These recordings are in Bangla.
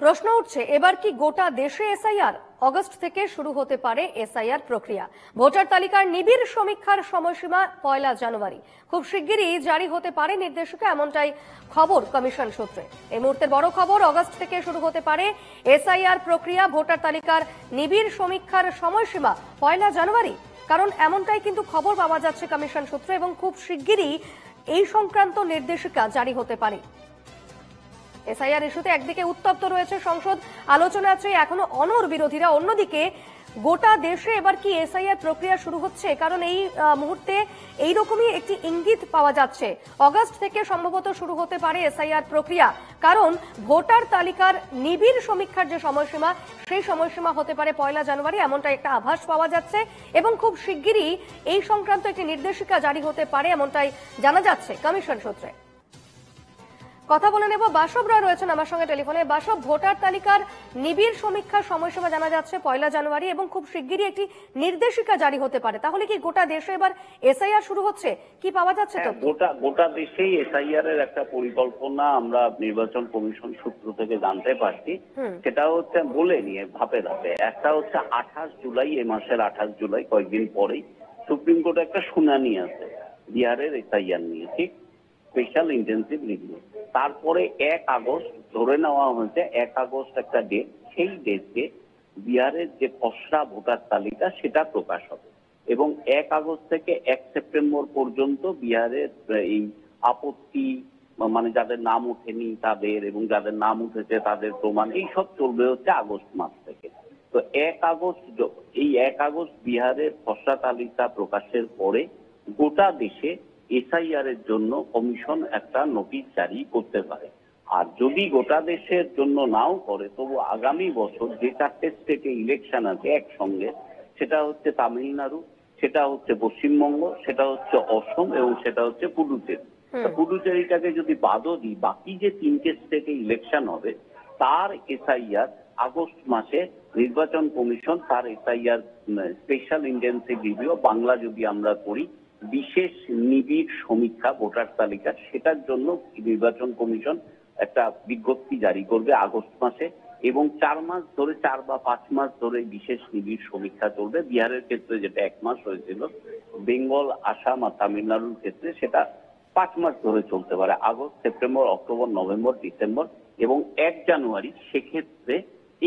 প্রশ্ন উঠছে, এবার কি গোটা দেশে এসআইআর? অগস্ট থেকে শুরু হতে পারে এসআইআর প্রক্রিয়া। ভোটার তালিকার নিবিড় সমীক্ষার সময়সীমা 1 জানুয়ারি। খুব শিগগিরই জারি হতে পারে নির্দেশিকা, এমনটাই খবর কমিশন সূত্রে। এই মুহূর্তে বড় খবর, অগস্ট থেকে শুরু হতে পারে এসআইআর প্রক্রিয়া। ভোটার তালিকার নিবিড় সমীক্ষার সময়সীমা 1 জানুয়ারি। কারণ এমনটাই কিন্তু খবর পাওয়া যাচ্ছে কমিশন সূত্রে, এবং খুব শিগগিরই এই সংক্রান্ত নির্দেশিকা জারি হতে পারে। এসআইআর ইস্যুতে একদিকে উত্তপ্ত রয়েছে সংসদ, আলোচনা আছে এখনো অনড় বিরোধীরা। অন্যদিকে গোটা দেশে এবার কি এসআইআর প্রক্রিয়া শুরু হচ্ছে? কারণ এই মুহূর্তে এইরকমই একটি ইঙ্গিত পাওয়া যাচ্ছে, অগস্ট থেকে সম্ভবত শুরু হতে পারে এসআইআর প্রক্রিয়া। কারণ ভোটার তালিকার নিবিড় সমীক্ষার যে সময়সীমা, সেই সময়সীমা হতে পারে 1 জানুয়ারি, এমনটা একটা আভাস পাওয়া যাচ্ছে। এবং খুব শিগগিরই এই সংক্রান্ত একটি নির্দেশিকা জারি হতে পারে, এমনটাই জানা যাচ্ছে কমিশন সূত্রে। কথা বলে নেব, বাসব রায় রয়েছেন আমার সঙ্গে টেলিফোনে। বাসব, ভোটার তালিকার নিবিড় সমীক্ষার সময়সীমা জানা যাচ্ছে 1 জানুয়ারি, এবং খুব শিগগিরই একটি নির্দেশিকা জারি হতে পারে। তাহলে কি গোটা দেশে এবার এসআইআর শুরু হচ্ছে? কি পাওয়া যাচ্ছে? তো গোটা দেশেই এসআইআর এর একটা পরিকল্পনা আমরা নির্বাচন কমিশন সূত্র থেকে জানতে পারছি। সেটা হচ্ছে বলে নিয়ে ধাপে ধাপে। একটা হচ্ছে 28 জুলাই, এই মাসের 28 জুলাই, কয়েকদিন পরেই সুপ্রিম কোর্টে একটা শুনানি আছে বিহারের এসআইআর নিয়ে, ঠিক, স্পেশাল ইন্টেন্সিভ রিভিউ। তারপরে 1 আগস্ট ধরে নেওয়া হয়েছে, 1 আগস্ট একটা ডেট, সেই ডেটে বিহারের যে খসড়া ভোটার তালিকা সেটা প্রকাশ হবে। এবং 1 আগস্ট থেকে 1 সেপ্টেম্বর পর্যন্ত বিহারের এই আপত্তি, মানে যাদের নাম ওঠেনি তাদের এবং যাদের নাম উঠেছে তাদের প্রমাণ, এইসব চলবে হচ্ছে আগস্ট মাস থেকে। তো 1 আগস্ট বিহারের খসড়া তালিকা প্রকাশের পরে গোটা দেশে এসআইআর এর জন্য কমিশন একটা নোটিশ জারি করতে পারে। আর যদি গোটা দেশের জন্য নাও করে, তবু আগামী বছর যে 4টে স্টেটে ইলেকশন আছে একসঙ্গে, সেটা হচ্ছে তামিলনাড়ু, সেটা হচ্ছে পশ্চিমবঙ্গ, সেটা হচ্ছে অসম এবং সেটা হচ্ছে পুডুচেরি। পুডুচেরিটাকে যদি বাদও দিই, বাকি যে 3টে স্টেটে ইলেকশন হবে তার এসআইআর আগস্ট মাসে নির্বাচন কমিশন তার SIR special intensive review, Bangla যদি আমরা করি বিশেষ নিবিড় সমীক্ষা ভোটার তালিকা, সেটার জন্য নির্বাচন কমিশন একটা বিজ্ঞপ্তি জারি করবে আগস্ট মাসে। এবং 4 মাস ধরে, 4 বা 5 মাস ধরে বিশেষ নিবিড় সমীক্ষা চলবে। বিহারের ক্ষেত্রে যেটা 1 মাস হয়েছিল, বেঙ্গল, আসাম আর তামিলনাড়ুর ক্ষেত্রে সেটা 5 মাস ধরে চলতে পারে, August, September, October, November, December এবং 1 জানুয়ারি। সেক্ষেত্রে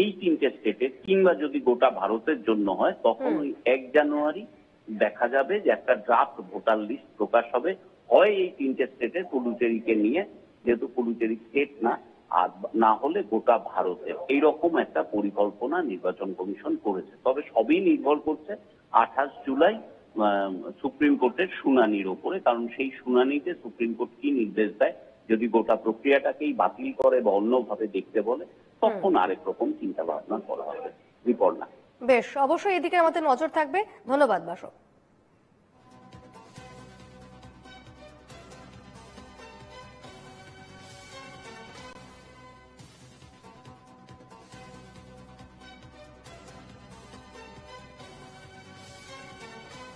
এই 3টে স্টেটে, কিংবা যদি গোটা ভারতের জন্য হয়, তখন ওই 1 জানুয়ারি দেখা যাবে যে একটা ড্রাফট ভোটার লিস্ট প্রকাশ হবে, হয় এই 3টে স্টেটে, পুডুচেরিকে নিয়ে, যেহেতু পুডুচেরি স্টেট না, আর না হলে গোটা ভারতে। এইরকম একটা পরিকল্পনা নির্বাচন কমিশন করেছে। তবে সবই নির্ভর করছে 28 জুলাই সুপ্রিম কোর্টের শুনানির উপরে। কারণ সেই শুনানিতে সুপ্রিম কোর্ট কি নির্দেশ দেয়, যদি গোটা প্রক্রিয়াটাকেই বাতিল করে বা অন্যভাবে দেখতে বলে, তখন আরেক রকম চিন্তা ভাবনা করা হবে। রিপোর্ট না। বেশ, অবশ্যই এদিকে আমাদের নজর থাকবে। ধন্যবাদ বাসব।